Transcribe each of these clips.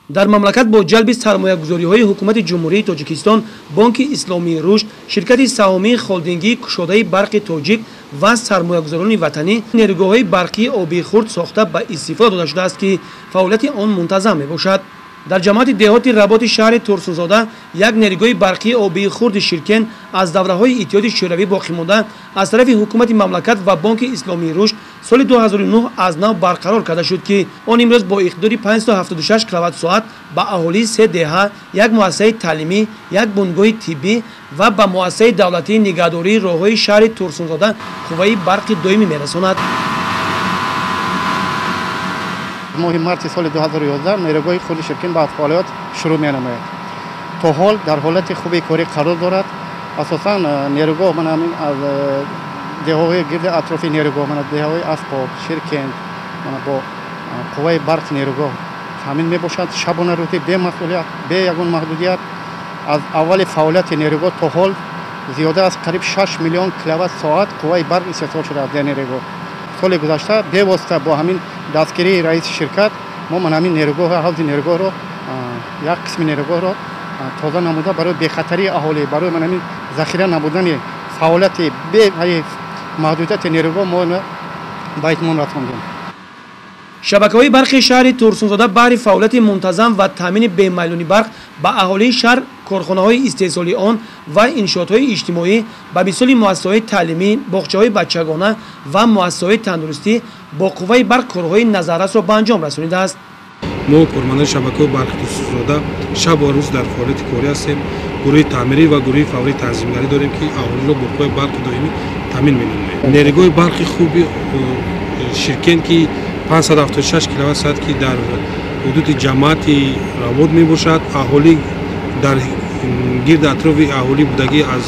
дар мамлакат бо ҷалби сармоягузориҳои ҳукумати ҷумҳурии Тоҷикистон, Бонки Исломии Рушд, ширкати саҳомии холдингии кушодаи барқи тоҷик ва сармоягузорони ватанӣ нерӯгоҳҳои барқии оби хурд сохта ба истифода дода шудааст, ки фаъолияти он мунтазам мебошад. дар ҷамоати деҳоти Работи шаҳри Турсунзода як нерӯгоҳи барқии обии хурди Ширкен аз давраҳои иттиҳоди шӯравӣ боқимонда аз тарафи ҳукумати мамлакат ва Бонки Исломии Рушд соли 2009 аз нав барқарор карда шуд, ки он имрӯз бо иқтидори 576 киловатт-соат ба аҳолии 3 деҳа, як муассисаи таълимӣ, як бунгоҳи тиббӣ ва ба муассисаи давлатии нигаҳдории роҳҳои шаҳри Турсунзода қувваи барқи доимӣ мерасонад. ماه مارس سال 2011 نیروگاه خود شرکن با فعالیت شروع می‌نماید. تا حال در حالت خوبی کاری قرار دارد. اساساً نیروگاه من همین از دههای گرد اطراف نیروگاه من دههای اسقاب شرکن من با قوای برق نیروگاه تامین میباشد. شبانه روزی به مسئولیت به یگان محدودیت از اول فعالیت نیروگاه تا حال زیاده از قریب 6 میلیون کیلووات ساعت قوای برق استفاده شده در نیروگاه. سال گذشته به واسطه با همین دستگیری رئیس شرکت ما من همین نیروگاه حوض نیروگاه رو یک قسم نیروگاه رو تازه نموده برای بخطری اهالی برای من همین ذخیره نبودن فعالیت به محدودیت نیروگاه ما با اطمینان رساندیم. шабакаҳои барқи шаҳри Турсунзода баҳри фаъолияти мунтазам ва таъмини бемайлуни барқ ба аҳолии шаҳр, корхонаҳои истеҳсоли он ва иншоотҳои иҷтимоӣ ба мисоли муассисаҳои таълимӣ, боғчаҳои бачагона ва муассисаҳои тандурустӣ бо қувваи барқ корҳои назаррасро ба анҷом расонидааст. мо кормандаи шабакаҳои барқи Турсунзода шабу рӯз дар фаъолияти корӣ ҳастем. гурӯҳи таъмирӣ ва гурӯҳи фаврии танзимгарӣ дорем, ки аҳолиро бо қувваи барқи доимӣ таъмин менамоем. нерӯгоҳи барқи хуби Ширкен ки 576 киловатт-соат ки дар ҳудуди ҷамоати Работ мебошад, аҳолӣ дар гирди атрофи аҳолӣ будагӣ аз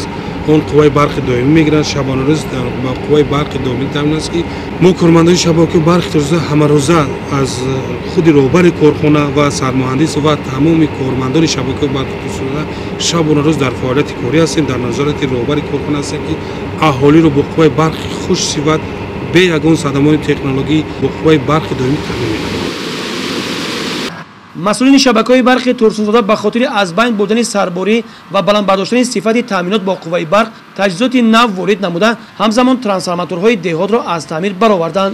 он қувваи барқи доимӣ мегиранд. шабонарӯз ба қувваи барқи доимӣ таъмин аст, ки мо кормандаи шабакаи барқи Турсунзода ҳамарӯза аз худи роҳбари корхона ва сармуҳандис ва тамоми кормандони шабакаи барқи Турсунзода шабонарӯз дар фаъолияти корӣ ҳастем, дар назорати роҳбари корхона ҳастем, ки аҳолиро бо қувваи барқи хушсифат به یگان صدمات تکنولوژی با قوای برق دائمی تامین می‌کنند. مسئولین شبکه‌های برق تورسونزاده به خاطر از بین بردن سرباری و بلند برداشتن صفت تامینات با قوای برق تجهیزات نو وارد نموده، همزمان ترانسفورماتورهای دهات را از تعمیر برآوردند.